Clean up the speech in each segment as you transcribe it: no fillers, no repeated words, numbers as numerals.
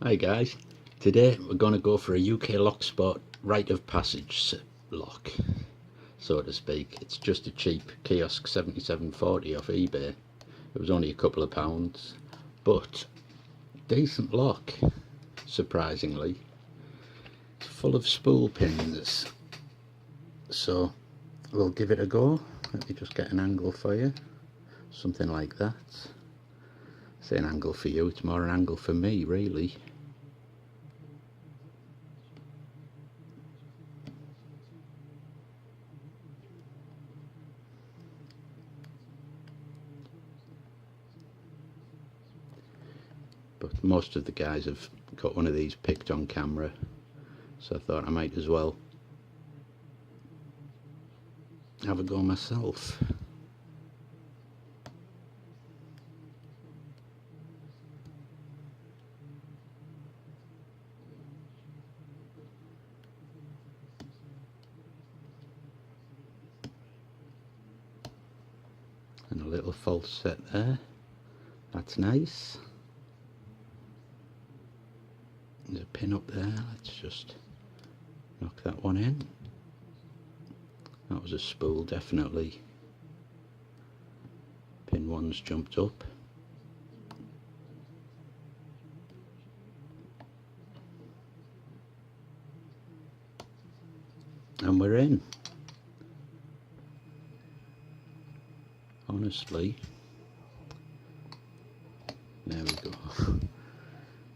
Hi guys, today we're going to go for a UK lock spot rite of passage lock, so to speak. It's just a cheap Keyosk 7740 off eBay. It was only a couple of pounds, but decent lock, surprisingly. It's full of spool pins, so we'll give it a go. Let me just get an angle for you, something like that. Say an angle for you, it's more an angle for me really. But most of the guys have got one of these picked on camera, so I thought I might as well have a go myself. And a little false set there, that's nice. There's a pin up there, let's just knock that one in. That was a spool, definitely. Pin one's jumped up. And we're in. Honestly, there we go.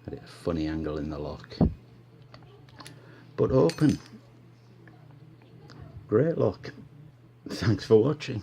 Had it a funny angle in the lock, but open. Great lock. Thanks for watching.